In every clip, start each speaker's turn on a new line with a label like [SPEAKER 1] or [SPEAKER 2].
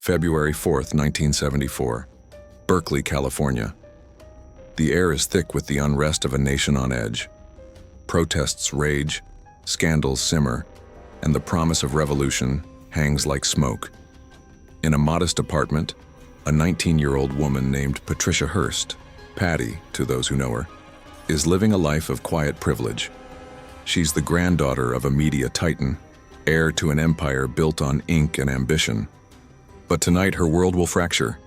[SPEAKER 1] February 4th, 1974. Berkeley, California. The air is thick with the unrest of a nation on edge. Protests rage, scandals simmer, and the promise of revolution hangs like smoke. In a modest apartment, a 19-year-old woman named Patricia Hearst, Patty to those who know her, is living a life of quiet privilege. She's the granddaughter of a media titan, heir to an empire built on ink and ambition. But tonight her world will fracture.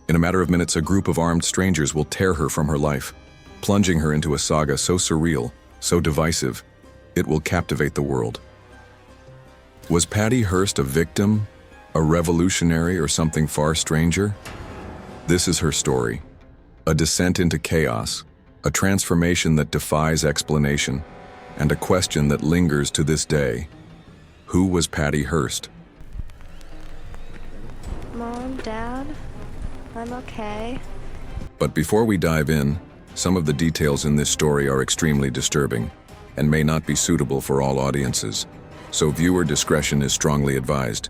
[SPEAKER 1] In a matter of minutes, a group of armed strangers will tear her from her life, plunging her into a saga so surreal, so divisive, it will captivate the world. Was Patty Hearst a victim, a revolutionary, or something far stranger? This is her story. A descent into chaos, a transformation that defies explanation, and a question that lingers to this day. Who was Patty Hearst?
[SPEAKER 2] Mom, Dad, I'm okay.
[SPEAKER 1] But before we dive in, some of the details in this story are extremely disturbing and may not be suitable for all audiences, so viewer discretion is strongly advised.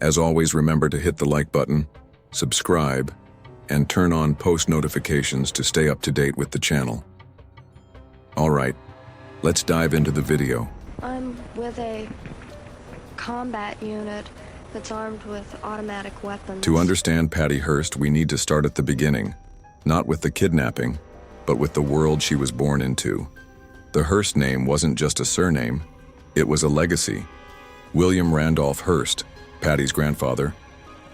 [SPEAKER 1] As always, remember to hit the like button, subscribe, and turn on post notifications to stay up to date with the channel. Alright, let's dive into the video.
[SPEAKER 2] I'm with a combat unit that's armed with automatic weapons.
[SPEAKER 1] To understand Patty Hearst, we need to start at the beginning, not with the kidnapping, but with the world she was born into. The Hearst name wasn't just a surname, it was a legacy. William Randolph Hearst, Patty's grandfather,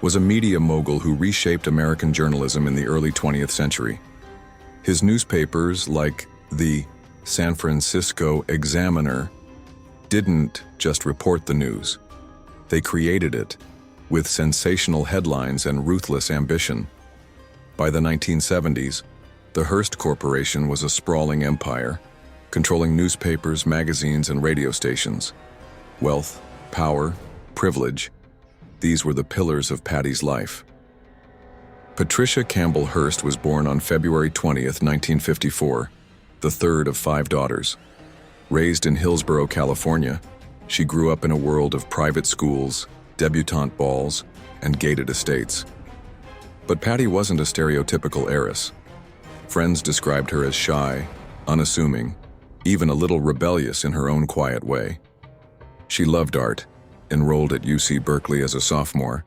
[SPEAKER 1] was a media mogul who reshaped American journalism in the early 20th century. His newspapers, like the San Francisco Examiner, didn't just report the news. They created it, with sensational headlines and ruthless ambition. By the 1970s, the Hearst Corporation was a sprawling empire, controlling newspapers, magazines, and radio stations. Wealth, power, privilege, these were the pillars of Patty's life. Patricia Campbell Hearst was born on February 20th, 1954, the third of 5 daughters. Raised in Hillsborough, California, she grew up in a world of private schools, debutante balls, and gated estates. But Patty wasn't a stereotypical heiress. Friends described her as shy, unassuming, even a little rebellious in her own quiet way. She loved art, enrolled at UC Berkeley as a sophomore,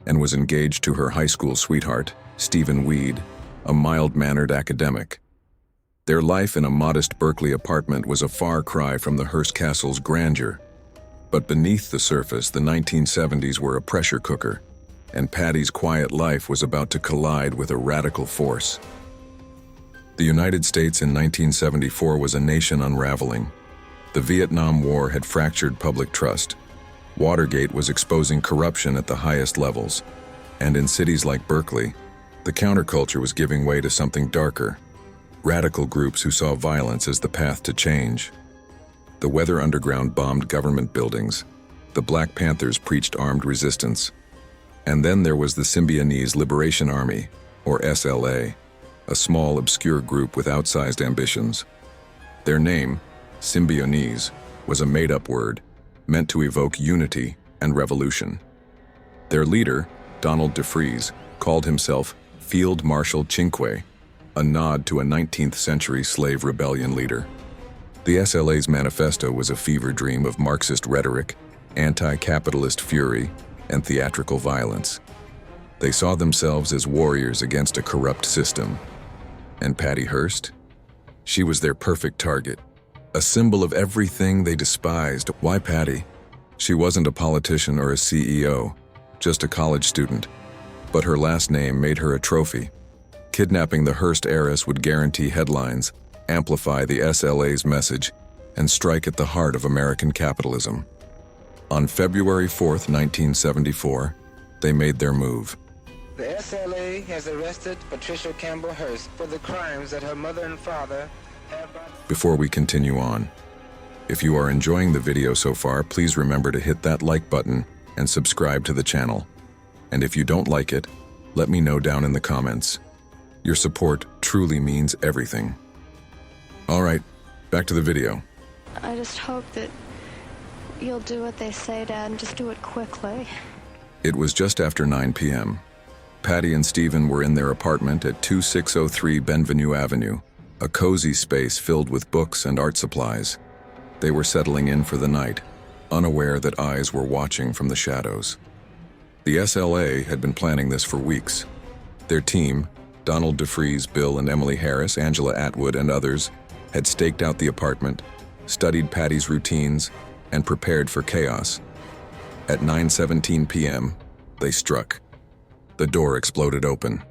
[SPEAKER 1] and was engaged to her high school sweetheart, Stephen Weed, a mild-mannered academic. Their life in a modest Berkeley apartment was a far cry from the Hearst castle's grandeur. But beneath the surface, the 1970s were a pressure cooker, and Patty's quiet life was about to collide with a radical force. The United States in 1974 was a nation unraveling. The Vietnam War had fractured public trust. Watergate was exposing corruption at the highest levels, and in cities like Berkeley, the counterculture was giving way to something darker. Radical groups who saw violence as the path to change. The Weather Underground bombed government buildings. The Black Panthers preached armed resistance. And then there was the Symbionese Liberation Army, or SLA, a small, obscure group with outsized ambitions. Their name, Symbionese, was a made-up word, meant to evoke unity and revolution. Their leader, Donald DeFreeze, called himself Field Marshal Cinque, a nod to a 19th century slave rebellion leader. The SLA's manifesto was a fever dream of Marxist rhetoric, anti-capitalist fury, and theatrical violence. They saw themselves as warriors against a corrupt system. And Patty Hearst? She was their perfect target. A symbol of everything they despised. Why Patty? She wasn't a politician or a CEO, just a college student. But her last name made her a trophy. Kidnapping the Hearst heiress would guarantee headlines, amplify the SLA's message, and strike at the heart of American capitalism. On February 4th, 1974, they made their move.
[SPEAKER 3] The SLA has arrested Patricia Campbell Hearst for the crimes that her mother and father have brought.
[SPEAKER 1] Before we continue on, if you are enjoying the video so far, please remember to hit that like button and subscribe to the channel. And if you don't like it, let me know down in the comments. Your support truly means everything. Alright, back to the video.
[SPEAKER 2] I just hope that you'll do what they say, Dad, and just do it quickly.
[SPEAKER 1] It was just after 9 p.m. Patty and Stephen were in their apartment at 2603 Benvenue Avenue, a cozy space filled with books and art supplies. They were settling in for the night, unaware that eyes were watching from the shadows. The SLA had been planning this for weeks. Their team, Donald DeFries, Bill and Emily Harris, Angela Atwood, and others, had staked out the apartment, studied Patty's routines, and prepared for chaos. At 9:17 p.m., they struck. The door exploded open.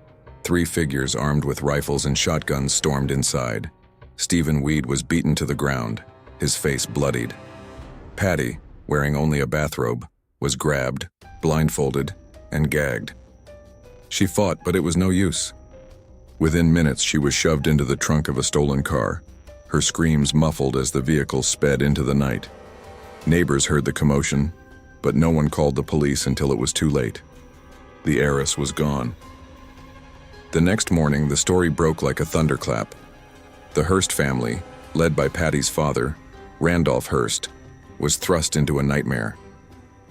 [SPEAKER 1] 3 figures armed with rifles and shotguns stormed inside. Stephen Weed was beaten to the ground, his face bloodied. Patty, wearing only a bathrobe, was grabbed, blindfolded, and gagged. She fought, but it was no use. Within minutes, she was shoved into the trunk of a stolen car, her screams muffled as the vehicle sped into the night. Neighbors heard the commotion, but no one called the police until it was too late. The heiress was gone. The next morning, the story broke like a thunderclap. The Hearst family, led by Patty's father, Randolph Hearst, was thrust into a nightmare.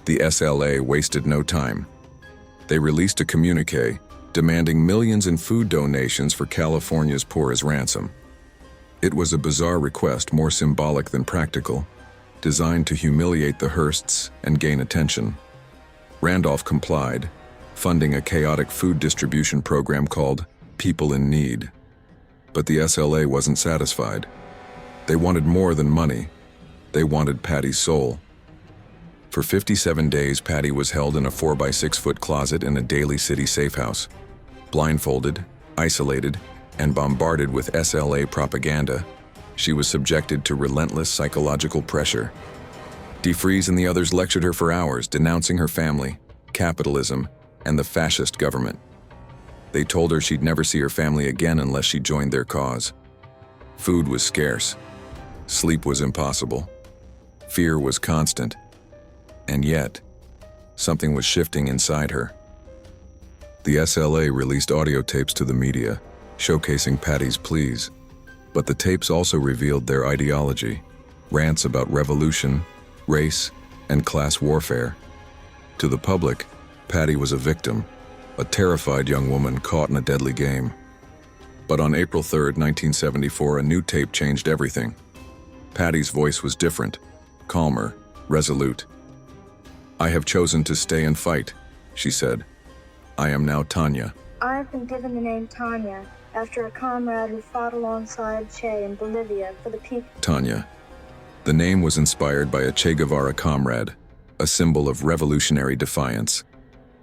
[SPEAKER 1] The SLA wasted no time. They released a communique demanding millions in food donations for California's poor as ransom. It was a bizarre request, more symbolic than practical, designed to humiliate the Hearsts and gain attention. Randolph complied, funding a chaotic food distribution program called People in Need. But the SLA wasn't satisfied. They wanted more than money. They wanted Patty's soul. For 57 days, Patty was held in a 4-by-6-foot closet in a Daly City safe house. Blindfolded, isolated, and bombarded with SLA propaganda, she was subjected to relentless psychological pressure. DeFries and the others lectured her for hours, denouncing her family, capitalism, and the fascist government. They told her she'd never see her family again unless she joined their cause. Food was scarce. Sleep was impossible. Fear was constant. And yet, something was shifting inside her. The SLA released audio tapes to the media, showcasing Patty's pleas. But the tapes also revealed their ideology, rants about revolution, race, and class warfare. To the public, Patty was a victim, a terrified young woman caught in a deadly game. But on April 3, 1974, a new tape changed everything. Patty's voice was different, calmer, resolute. "I have chosen to stay and fight," she said. "I am now Tanya."
[SPEAKER 4] I have been given the name Tanya after a comrade who fought alongside Che in Bolivia for the people.
[SPEAKER 1] Tanya. The name was inspired by a Che Guevara comrade, a symbol of revolutionary defiance.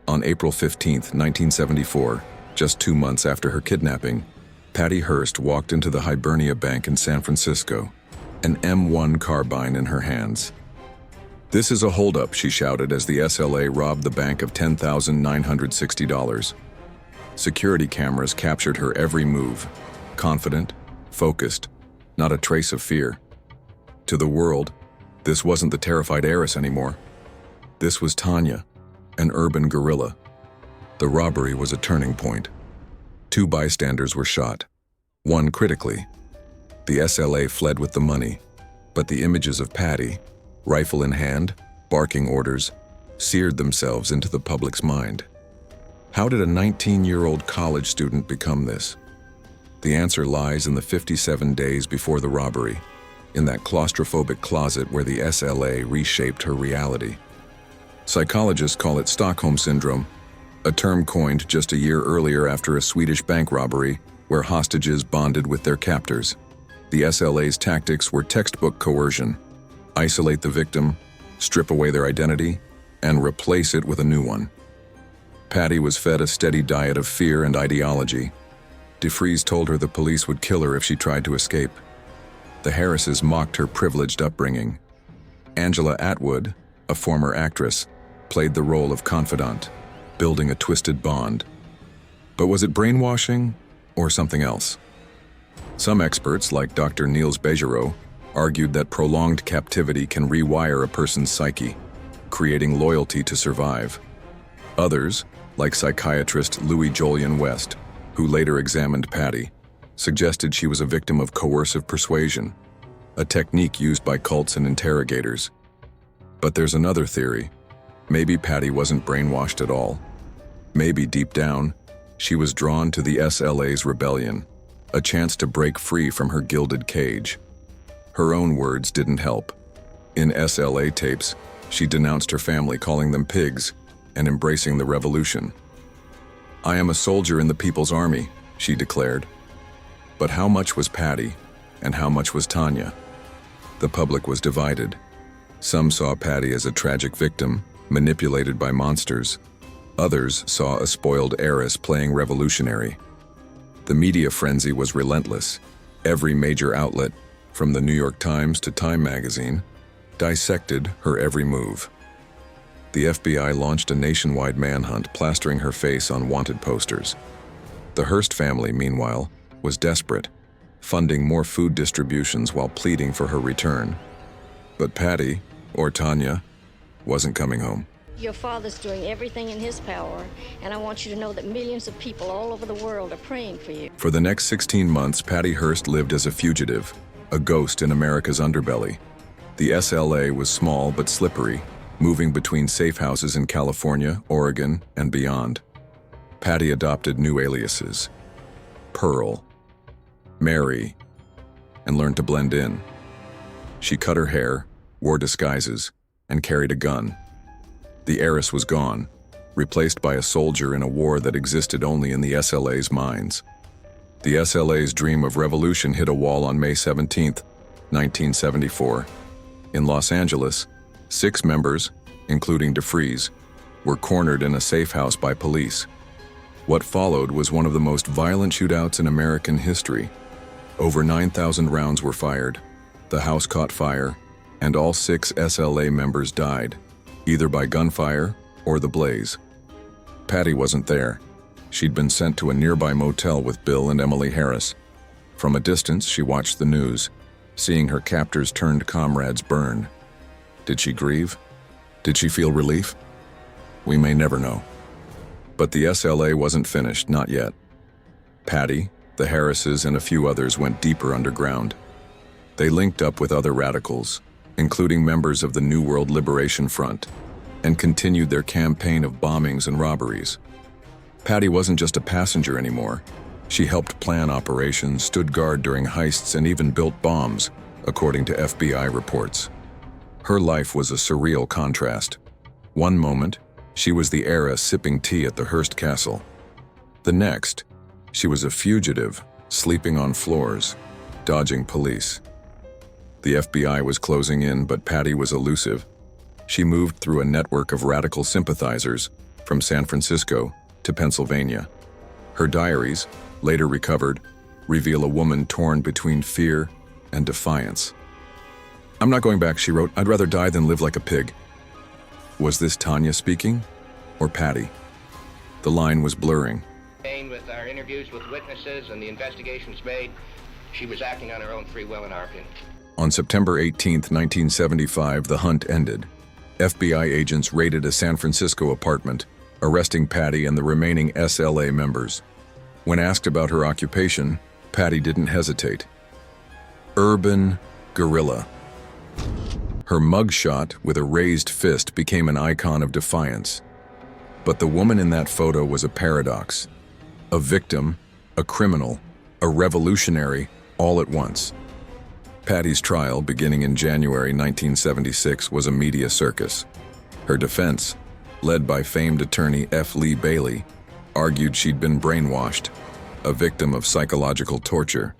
[SPEAKER 1] On April 15, 1974, just 2 months after her kidnapping, Patty Hearst walked into the Hibernia Bank in San Francisco, an M1 carbine in her hands. "This is a holdup," she shouted as the SLA robbed the bank of $10,960. Security cameras captured her every move, confident, focused, not a trace of fear. To the world, this wasn't the terrified heiress anymore. This was Tanya, an urban guerrilla. The robbery was a turning point. 2 bystanders were shot, one critically. The SLA fled with the money, but the images of Patty, rifle in hand, barking orders, seared themselves into the public's mind. How did a 19-year-old college student become this? The answer lies in the 57 days before the robbery, in that claustrophobic closet where the SLA reshaped her reality. Psychologists call it Stockholm Syndrome, a term coined just a year earlier after a Swedish bank robbery where hostages bonded with their captors. The SLA's tactics were textbook coercion: isolate the victim, strip away their identity, and replace it with a new one. Patty was fed a steady diet of fear and ideology. DeFries told her the police would kill her if she tried to escape. The Harrises mocked her privileged upbringing. Angela Atwood, a former actress, played the role of confidant, building a twisted bond. But was it brainwashing or something else? Some experts, like Dr. Niels Bejerow, argued that prolonged captivity can rewire a person's psyche, creating loyalty to survive. Others, like psychiatrist Louis Jolyon West, who later examined Patty, suggested she was a victim of coercive persuasion, a technique used by cults and interrogators. But there's another theory. Maybe Patty wasn't brainwashed at all. Maybe deep down, she was drawn to the SLA's rebellion, a chance to break free from her gilded cage. Her own words didn't help. In SLA tapes, she denounced her family, calling them pigs, and embracing the revolution. "I am a soldier in the People's Army," she declared. But how much was Patty, and how much was Tanya? The public was divided. Some saw Patty as a tragic victim, manipulated by monsters. Others saw a spoiled heiress playing revolutionary. The media frenzy was relentless. Every major outlet, from the New York Times to Time magazine, dissected her every move. The FBI launched a nationwide manhunt, plastering her face on wanted posters. The Hearst family, meanwhile, was desperate, funding more food distributions while pleading for her return. But Patty, or Tanya, wasn't coming home.
[SPEAKER 5] Your father's doing everything in his power, and I want you to know that millions of people all over the world are praying for you.
[SPEAKER 1] For the next 16 months, Patty Hearst lived as a fugitive, a ghost in America's underbelly. The SLA was small but slippery, moving between safe houses in California, Oregon, and beyond. Patty adopted new aliases: Pearl, Mary, and learned to blend in. She cut her hair, wore disguises, and carried a gun. The heiress was gone, replaced by a soldier in a war that existed only in the SLA's minds. The SLA's dream of revolution hit a wall on May 17, 1974. In Los Angeles, 6 members, including DeFreeze, were cornered in a safe house by police. What followed was one of the most violent shootouts in American history. Over 9,000 rounds were fired. The house caught fire, and all 6 SLA members died, either by gunfire or the blaze. Patty wasn't there. She'd been sent to a nearby motel with Bill and Emily Harris. From a distance, she watched the news, seeing her captors turned comrades burn. Did she grieve? Did she feel relief? We may never know. But the SLA wasn't finished, not yet. Patty, the Harrises, and a few others went deeper underground. They linked up with other radicals, including members of the New World Liberation Front, and continued their campaign of bombings and robberies. Patty wasn't just a passenger anymore. She helped plan operations, stood guard during heists, and even built bombs, according to FBI reports. Her life was a surreal contrast. One moment, she was the heiress sipping tea at the Hearst Castle. The next, she was a fugitive, sleeping on floors, dodging police. The FBI was closing in, but Patty was elusive. She moved through a network of radical sympathizers from San Francisco to Pennsylvania. Her diaries, later recovered, reveal a woman torn between fear and defiance. "I'm not going back," she wrote. "I'd rather die than live like a pig." Was this Tanya speaking, or Patty? The line was blurring.
[SPEAKER 6] With our interviews with witnesses and the investigations made, she was acting on her own free will, in our opinion.
[SPEAKER 1] On September 18, 1975, the hunt ended. FBI agents raided a San Francisco apartment, arresting Patty and the remaining SLA members. When asked about her occupation, Patty didn't hesitate. Urban guerrilla. Her mugshot with a raised fist became an icon of defiance. But the woman in that photo was a paradox. A victim, a criminal, a revolutionary, all at once. Patty's trial, beginning in January 1976, was a media circus. Her defense, led by famed attorney F. Lee Bailey, argued she'd been brainwashed, a victim of psychological torture.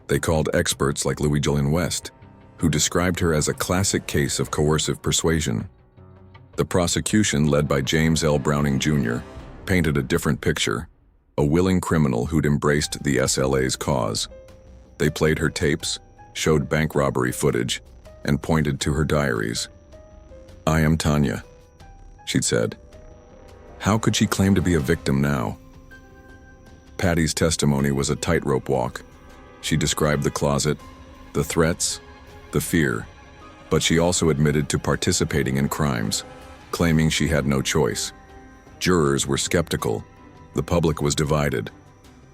[SPEAKER 1] They called experts like Louis Julian West, who described her as a classic case of coercive persuasion. The prosecution, led by James L. Browning Jr., painted a different picture, a willing criminal who'd embraced the SLA's cause. They played her tapes, showed bank robbery footage, and pointed to her diaries. "I am Tanya," she'd said. How could she claim to be a victim now? Patty's testimony was a tightrope walk. She described the closet, the threats, the fear, but she also admitted to participating in crimes, claiming she had no choice. Jurors were skeptical. The public was divided.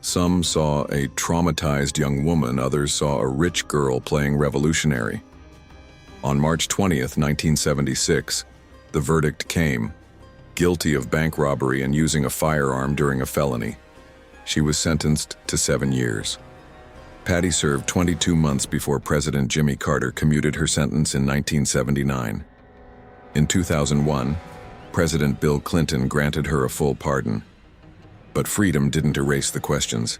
[SPEAKER 1] Some saw a traumatized young woman, others saw a rich girl playing revolutionary. On March 20th, 1976, The verdict came: guilty of bank robbery and using a firearm during a felony. She was sentenced to 7 years. Patty served 22 months before President Jimmy Carter commuted her sentence in 1979. In 2001, President Bill Clinton granted her a full pardon. But freedom didn't erase the questions.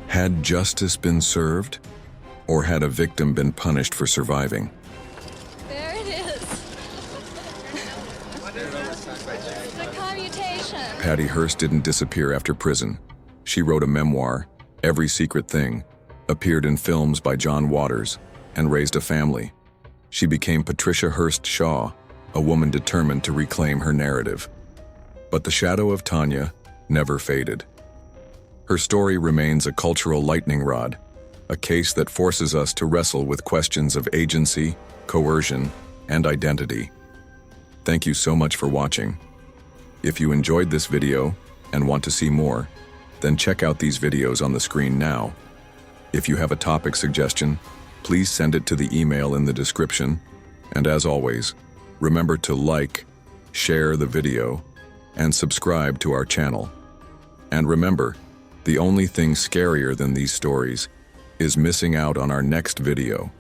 [SPEAKER 1] Had justice been served? Or had a victim been punished for surviving?
[SPEAKER 7] There it is. The commutation.
[SPEAKER 1] Patty Hearst didn't disappear after prison. She wrote a memoir, Every Secret Thing, appeared in films by John Waters, and raised a family. She became Patricia Hearst Shaw, a woman determined to reclaim her narrative. But the shadow of Tanya never faded. Her story remains a cultural lightning rod, a case that forces us to wrestle with questions of agency, coercion, and identity. Thank you so much for watching. If you enjoyed this video and want to see more, then check out these videos on the screen now. If you have a topic suggestion, please send it to the email in the description. And as always, remember to like, share the video, and subscribe to our channel. And remember, the only thing scarier than these stories is missing out on our next video.